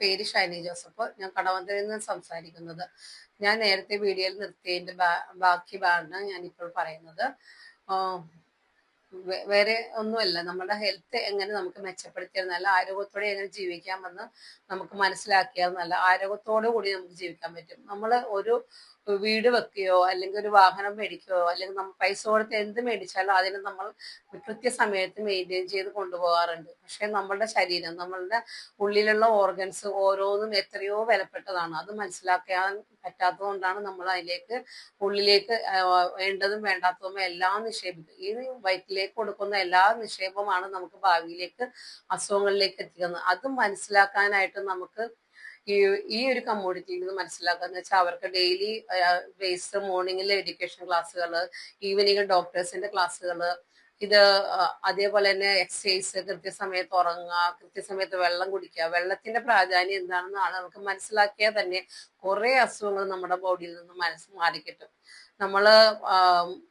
പേര് ഷൈനി ജോസഫ്. ഞാൻ കടവന്ത്രയിൽ നിന്ന് സംസാരിക്കുന്നത്. ഞാൻ നേരത്തെ വീഡിയോയിൽ നിർത്തിയതിന്റെ ബാക്കി ഭാഗമാണ് ഞാനിപ്പോൾ പറയുന്നത്. വേറെ ഒന്നുമല്ല, നമ്മുടെ ഹെൽത്ത് എങ്ങനെ നമുക്ക് മെച്ചപ്പെടുത്തിയാൽ നല്ല ആരോഗ്യത്തോടെ എങ്ങനെ ജീവിക്കാമെന്ന് നമുക്ക് മനസ്സിലാക്കിയാൽ നല്ല ആരോഗ്യത്തോടു കൂടി നമുക്ക് ജീവിക്കാൻ പറ്റും. നമ്മൾ ഒരു വീട് വെക്കുകയോ അല്ലെങ്കിൽ ഒരു വാഹനം മേടിക്കുകയോ അല്ലെങ്കിൽ നമ്മൾ പൈസ കൊടുത്ത് എന്ത് മേടിച്ചാലും അതിന് നമ്മൾ കൃത്യസമയത്ത് മെയിൻറ്റെയിൻ ചെയ്ത് കൊണ്ടുപോകാറുണ്ട്. പക്ഷെ നമ്മളുടെ ശരീരം, നമ്മളുടെ ഉള്ളിലുള്ള ഓർഗൻസ് ഓരോന്നും എത്രയോ വിലപ്പെട്ടതാണ്. അത് മനസ്സിലാക്കാൻ പറ്റാത്തത് കൊണ്ടാണ് നമ്മൾ അതിലേക്ക് ഉള്ളിലേക്ക് വേണ്ടതും വേണ്ടാത്തതും എല്ലാം നിക്ഷേപിക്കും. ഈ വയറ്റിലേക്ക് കൊടുക്കുന്ന എല്ലാ നിക്ഷേപമാണ് നമുക്ക് ഭാവിയിലേക്ക് അസുഖങ്ങളിലേക്ക് എത്തിക്കുന്നത്. അത് മനസ്സിലാക്കാനായിട്ട് നമുക്ക് ഈ ഈ ഒരു കമ്മ്യൂണിറ്റിയിൽ നിന്ന് മനസ്സിലാക്കാന്ന് വെച്ചാൽ അവർക്ക് ഡെയിലി ബേസ് മോർണിംഗിൽ എഡ്യൂക്കേഷൻ ക്ലാസ്സുകൾ, ഈവനിങ് ഡോക്ടേഴ്സിന്റെ ക്ലാസ്സുകൾ, ഇത് അതേപോലെ തന്നെ എക്സസൈസ്, കൃത്യസമയത്ത് ഉറങ്ങുക, കൃത്യസമയത്ത് വെള്ളം കുടിക്കുക. വെള്ളത്തിന്റെ പ്രാധാന്യം എന്താണെന്ന് ആളുകൾക്ക് മനസ്സിലാക്കിയാൽ തന്നെ കുറെ അസുഖങ്ങൾ നമ്മുടെ ബോഡിയിൽ നിന്ന് മാറിക്കിട്ടും. നമ്മള്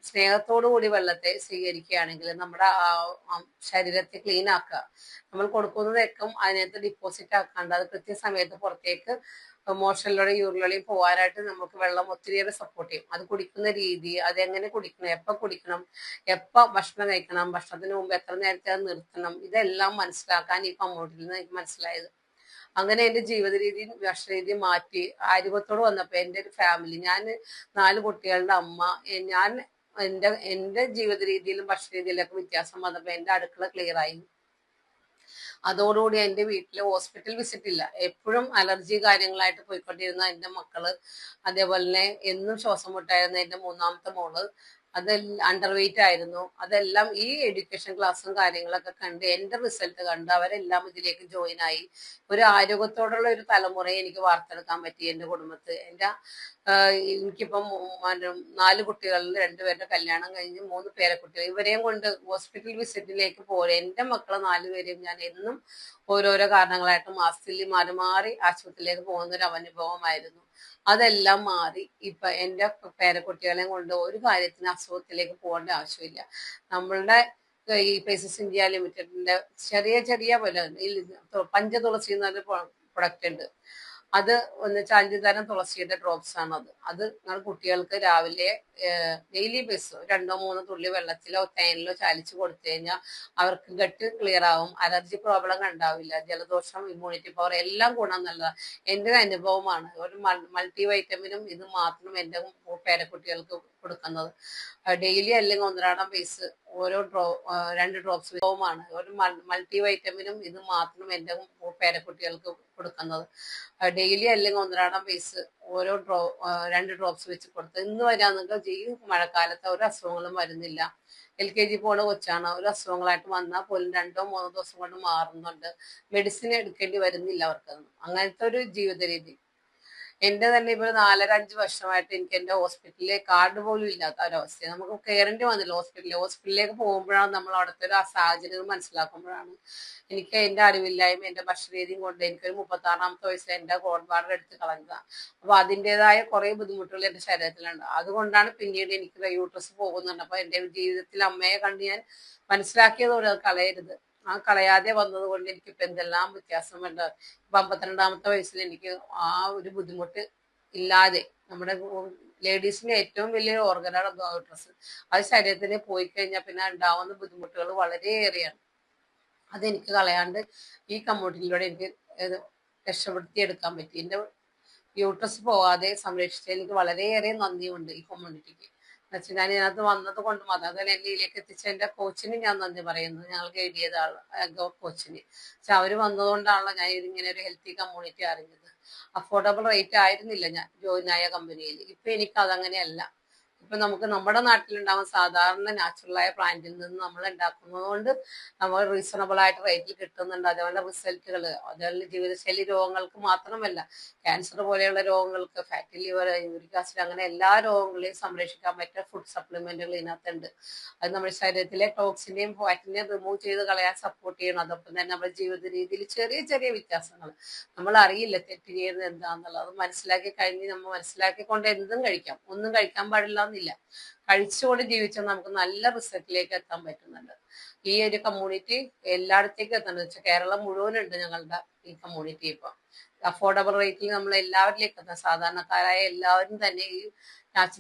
സ്നേഹത്തോടു കൂടി വെള്ളത്തെ സ്വീകരിക്കുകയാണെങ്കിൽ നമ്മുടെ ശരീരത്തെ ക്ലീൻ ആക്കുക. നമ്മൾ കൊടുക്കുന്നതൊക്കെ അതിനകത്ത് ഡിപ്പോസിറ്റ് ആക്കാണ്ട് അത് കൃത്യസമയത്ത് പുറത്തേക്ക് മോഷനിലൂടെ യൂറിനിലൂടെയും പോകാനായിട്ട് നമുക്ക് വെള്ളം ഒത്തിരിയേറെ സപ്പോർട്ട് ചെയ്യും. അത് കുടിക്കുന്ന രീതി, അതെങ്ങനെ കുടിക്കണം, എപ്പോൾ കുടിക്കണം, എപ്പോൾ ഭക്ഷണം കഴിക്കണം, ഭക്ഷണത്തിന് മുമ്പ് എത്ര നേരത്തെ അത് നിർത്തണം, ഇതെല്ലാം മനസ്സിലാക്കാൻ ഈ കമ്മ്യൂണിറ്റിയിൽ നിന്ന് എനിക്ക് മനസ്സിലായത്. അങ്ങനെ എൻ്റെ ജീവിത രീതി, ഭക്ഷണരീതി മാറ്റി ആരോഗ്യത്തോട് വന്നപ്പോൾ എൻ്റെ ഒരു ഫാമിലി, ഞാൻ 4 കുട്ടികളുടെ അമ്മ, ഞാൻ എൻ്റെ ജീവിത രീതിയിലും ഭക്ഷണ രീതിയിലൊക്കെ വ്യത്യാസം വന്നപ്പോൾ എൻ്റെ അടുക്കള ക്ലിയർ ആയി. അതോടുകൂടി എൻ്റെ വീട്ടിൽ ഹോസ്പിറ്റൽ വിസിറ്റ് ഇല്ല. എപ്പോഴും അലർജി കാര്യങ്ങളായിട്ട് പോയിക്കൊണ്ടിരുന്ന എൻ്റെ മക്കള്, അതേപോലെ തന്നെ എന്നും ശ്വാസം മുട്ടായിരുന്ന എൻ്റെ 3ാമത്തെ മോള്, അതെല്ലാം അണ്ടർ വെയിറ്റ് ആയിരുന്നു. അതെല്ലാം ഈ എഡ്യൂക്കേഷൻ ക്ലാസ്സും കാര്യങ്ങളൊക്കെ കണ്ട് എൻ്റെ റിസൾട്ട് കണ്ട് അവരെല്ലാം ഇതിലേക്ക് ജോയിൻ ആയി. ഒരു ആരോഗ്യത്തോടുള്ള ഒരു തലമുറയെ എനിക്ക് വാർത്തെടുക്കാൻ പറ്റി എൻ്റെ കുടുംബത്ത്. എനിക്കിപ്പം 4 കുട്ടികളിൽ 2 പേരുടെ കല്യാണം കഴിഞ്ഞ് 3 പേരക്കുട്ടികൾ. ഇവരെയും കൊണ്ട് ഹോസ്പിറ്റൽ വിസിറ്റിലേക്ക് പോലെ എൻ്റെ മക്കളെ 4 പേരെയും ഞാൻ എന്നും ഓരോരോ കാരണങ്ങളായിട്ട് മാസത്തിൽ മാറി മാറി ആശുപത്രിയിലേക്ക് പോകുന്ന ഒരു അനുഭവമായിരുന്നു. അതെല്ലാം മാറി ഇപ്പൊ എൻ്റെ പേരക്കുട്ടികളെയും കൊണ്ട് ഒരു കാര്യത്തിന് അസുഖത്തിലേക്ക് പോകേണ്ട ആവശ്യമില്ല. നമ്മളുടെ ഈ പേസസ് ഇന്ത്യ ലിമിറ്റഡിന്റെ ചെറിയ ചെറിയ പഞ്ചതുളസി എന്നൊരു പ്രൊഡക്റ്റ് ഉണ്ട്. അത് എന്ന് വെച്ചാൽ 5 തരം തുളസിയുടെ ഡ്രോപ്സ് ആണ്. അത് നിങ്ങൾ കുട്ടികൾക്ക് രാവിലെ ഡെയിലി ബേസ് 2-3 തുള്ളി വെള്ളത്തിലോ തേനിലോ ചാലിച്ച് കൊടുത്തു കഴിഞ്ഞാൽ അവർക്ക് ഗട്ട് ക്ലിയർ ആവും, അലർജി പ്രോബ്ലം ഉണ്ടാവില്ല, ജലദോഷം, ഇമ്മ്യൂണിറ്റി പവർ എല്ലാം ഗുണം നല്ലതാണ്. എൻ്റെ അനുഭവമാണ്. ഒരു മൾട്ടി വൈറ്റമിനും ഇത് മാത്രം എൻ്റെ പേരക്കുട്ടികൾക്ക് കൊടുക്കുന്നത്. ഡെയിലി അല്ലെങ്കിൽ ഒന്നരാടം ബേസ് ഓരോ 2 ഡ്രോപ്സ് ആണ്. ഒരു മൾട്ടി വൈറ്റമിനും ഇത് മാത്രം എൻ്റെ പേരക്കുട്ടികൾക്ക് കൊടുക്കുന്നത്. ഡെയിലി അല്ലെങ്കിൽ ഒന്നരാടം ബേസ് ഓരോ 2 ഡ്രോപ്സ് വെച്ച് കൊടുത്ത് ഇന്ന് വരാന്നൊക്കെ ഈ മഴക്കാലത്ത് ഒരു അസുഖങ്ങളും വരുന്നില്ല. LKG പോണ കൊച്ചാണ്. ഒരു അസുഖങ്ങളായിട്ട് വന്നാൽ പോലും 2-3 ദിവസം കൊണ്ട് മാറുന്നുണ്ട്. മെഡിസിൻ എടുക്കേണ്ടി വരുന്നില്ല അവർക്കൊന്നും. അങ്ങനത്തെ ഒരു ജീവിത രീതി. എൻ്റെ തന്നെ ഇപ്പോൾ 4-5 വർഷമായിട്ട് എനിക്ക് എൻ്റെ ഹോസ്പിറ്റലിലെ കാർഡ് പോലും ഇല്ലാത്ത ഒരവസ്ഥ. നമുക്ക് കയറേണ്ടി വന്നില്ല ഹോസ്പിറ്റലിലേക്ക് പോകുമ്പോഴാണ് നമ്മൾ അവിടുത്തെ ഒരു സാഹചര്യം മനസ്സിലാക്കുമ്പോഴാണ് എനിക്ക് എൻ്റെ അറിവില്ലായ്മ, എൻ്റെ ഭക്ഷണരീതിയും കൊണ്ട് എനിക്കൊരു 36ാമത്തെ വയസ്സിൽ എൻ്റെ ഗോഡ് ബാർഡർ എടുത്ത് കളഞ്ഞതാണ്. അപ്പൊ അതിൻ്റെതായ കുറെ ബുദ്ധിമുട്ടുകൾ എൻ്റെ ശരീരത്തിലുണ്ട്. അതുകൊണ്ടാണ് പിന്നീട് എനിക്ക് യൂട്രസ് പോകുന്നുണ്ട്. അപ്പൊ എൻ്റെ ജീവിതത്തിൽ അമ്മയെ കണ്ട് ഞാൻ മനസ്സിലാക്കിയതോടെ അത് കളയരുത്. ആ കളയാതെ വന്നത് കൊണ്ട് എനിക്കിപ്പോ എന്തെല്ലാം വ്യത്യാസമുണ്ട്. ഇപ്പൊ 52ാമത്തെ വയസ്സിൽ എനിക്ക് ആ ഒരു ബുദ്ധിമുട്ട് ഇല്ലാതെ, നമ്മുടെ ലേഡീസിന്റെ ഏറ്റവും വലിയൊരു ഓർഗനാണ് യൂട്രസ്. അത് ശരീരത്തിന് പോയി കഴിഞ്ഞാൽ പിന്നെ ഉണ്ടാവുന്ന ബുദ്ധിമുട്ടുകൾ വളരെയേറെയാണ്. അതെനിക്ക് കളയാണ്ട് ഈ കമ്മ്യൂണിറ്റിയിലൂടെ എനിക്ക് രക്ഷപ്പെടുത്തിയെടുക്കാൻ പറ്റി. എൻ്റെ യൂട്രസ് പോവാതെ സംരക്ഷിച്ച എനിക്ക് വളരെയേറെ നന്ദിയുണ്ട് ഈ കമ്മ്യൂണിറ്റിക്ക്. എന്നുവെച്ചാൽ ഞാൻ ഇതിനകത്ത് വന്നത് കൊണ്ട് മാത്രം, അതുപോലെ എന്നെ ഇതിലേക്ക് എത്തിച്ച എൻ്റെ കോച്ചിന് ഞാൻ നന്ദി പറയുന്നു. ഞങ്ങൾക്ക് എഴുതിയത് കോച്ചിന്. പക്ഷെ അവര് വന്നതുകൊണ്ടാണല്ലോ ഞാൻ ഇതിങ്ങനെ ഒരു ഹെൽത്തി കമ്മ്യൂണിറ്റി അറിഞ്ഞത്. അഫോർഡബിൾ റേറ്റ് ആയിരുന്നില്ല ഞാൻ ജോയിൻ ആയ കമ്പനിയിൽ. ഇപ്പൊ എനിക്ക് അതങ്ങനെയല്ല. ഇപ്പൊ നമുക്ക് നമ്മുടെ നാട്ടിലുണ്ടാവുന്ന സാധാരണ നാച്ചുറലായ പ്ലാന്റിൽ നിന്ന് നമ്മൾ ഉണ്ടാക്കുന്നത് കൊണ്ട് നമ്മൾ റീസണബിൾ ആയിട്ട് റേറ്റിൽ കിട്ടുന്നുണ്ട്. അതേപോലെ റിസൾട്ടുകൾ, അതേപോലെ ജീവിതശൈലി രോഗങ്ങൾക്ക് മാത്രമല്ല, ക്യാൻസർ പോലെയുള്ള രോഗങ്ങൾക്ക്, ഫാറ്റി ലിവർ, യൂറിക് ആസിഡ്, അങ്ങനെ എല്ലാ രോഗങ്ങളെയും സംരക്ഷിക്കാൻ പറ്റിയ ഫുഡ് സപ്ലിമെന്റുകൾ ഇതിനകത്തുണ്ട്. അത് നമ്മുടെ ശരീരത്തിലെ ടോക്സിനെയും ഫാറ്റിനെയും റിമൂവ് ചെയ്ത് കളയാൻ സപ്പോർട്ട് ചെയ്യണം. അതോടൊപ്പം തന്നെ നമ്മുടെ ജീവിത രീതിയിൽ ചെറിയ ചെറിയ വ്യത്യാസങ്ങൾ നമ്മൾ അറിയില്ല തെറ്റ് ചെയ്യുന്നത് എന്താണെന്നുള്ളത്. അത് മനസ്സിലാക്കി കഴിഞ്ഞ് നമ്മൾ മനസ്സിലാക്കിക്കൊണ്ട് എന്തും കഴിക്കാം. ഒന്നും കഴിക്കാൻ പാടില്ല എന്നില്ല. കഴിച്ചുകൊണ്ട് ജീവിച്ചാൽ നമുക്ക് നല്ല റിസൾട്ടിലേക്ക് എത്താൻ പറ്റുന്നുണ്ട്. ഈ ഒരു കമ്മ്യൂണിറ്റി എല്ലായിടത്തേക്കും എത്താന്ന് വെച്ചാൽ കേരളം മുഴുവനുണ്ട് ഞങ്ങളുടെ ഈ കമ്മ്യൂണിറ്റി. ഇപ്പൊ അഫോർഡബിൾ റേറ്റിൽ നമ്മൾ എല്ലാവരിലേക്കും എത്താം. സാധാരണക്കാരായ എല്ലാവരും തന്നെ ഈ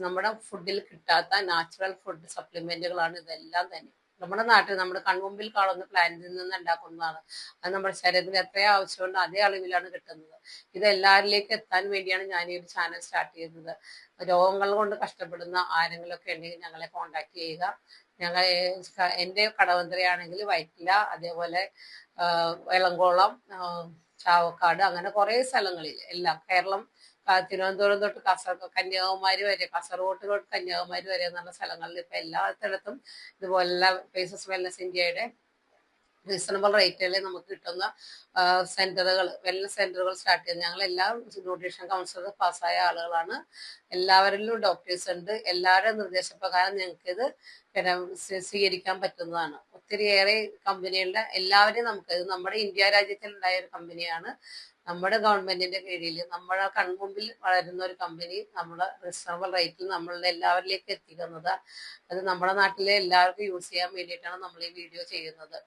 നമ്മുടെ ഫുഡിൽ കിട്ടാത്ത നാച്ചുറൽ ഫുഡ് സപ്ലിമെന്റുകളാണ് ഇതെല്ലാം തന്നെ. നമ്മുടെ നാട്ടിൽ നമ്മുടെ കൺമുമ്പിൽ കാണുന്ന പ്ലാന്റിൽ നിന്ന് ഉണ്ടാക്കുന്നതാണ്. അത് നമ്മുടെ ശരീരത്തിന് എത്രയോ ആവശ്യമുണ്ട് അതേ അളവിലാണ് കിട്ടുന്നത്. ഇത് എല്ലാവരിലേക്കും എത്താൻ വേണ്ടിയാണ് ഞാൻ ഈ ഒരു ചാനൽ സ്റ്റാർട്ട് ചെയ്തത്. രോഗങ്ങൾ കൊണ്ട് കഷ്ടപ്പെടുന്ന ആരെങ്കിലുമൊക്കെ ഉണ്ടെങ്കിൽ ഞങ്ങളെ കോൺടാക്ട് ചെയ്യുക. ഞങ്ങൾ എൻ്റെ കടവന്ത്രയാണെങ്കിൽ വൈറ്റില, അതേപോലെ എളങ്കോളം, ചാവക്കാട്, അങ്ങനെ കുറെ സ്ഥലങ്ങളിൽ എല്ലാം കേരളം, തിരുവനന്തപുരം തൊട്ട് കന്യാകുമാരി വരെ, കാസർഗോഡ് തൊട്ട് കന്യാകുമാരി വരെ എന്നുള്ള സ്ഥലങ്ങളിൽ ഇപ്പൊ എല്ലാത്തിടത്തും ഇതുപോലുള്ള ഫേസസ് വെൽനസ് ഇന്ത്യയുടെ റീസണബിൾ റേറ്റുകളിൽ നമുക്ക് കിട്ടുന്ന സെന്ററുകൾ, വെൽനസ് സെന്ററുകൾ സ്റ്റാർട്ട് ചെയ്ത് ഞങ്ങൾ എല്ലാ ന്യൂട്രീഷൻ കൗൺസിലർ പാസ്സായ ആളുകളാണ്. എല്ലാവരിലും ഡോക്ടേഴ്സ് ഉണ്ട്. എല്ലാവരുടെ നിർദ്ദേശപ്രകാരം ഞങ്ങൾക്ക് ഇത് പിന്നെ സ്വീകരിക്കാൻ പറ്റുന്നതാണ്. ഒത്തിരിയേറെ കമ്പനികളുടെ എല്ലാവരെയും നമുക്ക്, ഇത് നമ്മുടെ ഇന്ത്യ രാജ്യത്തിൽ ഉണ്ടായ ഒരു കമ്പനിയാണ്. നമ്മുടെ ഗവൺമെന്റിന്റെ കീഴിൽ നമ്മുടെ കൺമുമ്പിൽ വളരുന്ന ഒരു കമ്പനി നമ്മുടെ റീസണബിൾ റേറ്റിൽ നമ്മളുടെ എല്ലാവരിലേക്ക് എത്തിക്കുന്നത്. അത് നമ്മുടെ നാട്ടിലെ എല്ലാവർക്കും യൂസ് ചെയ്യാൻ വേണ്ടിയിട്ടാണ് നമ്മൾ ഈ വീഡിയോ ചെയ്യുന്നത്.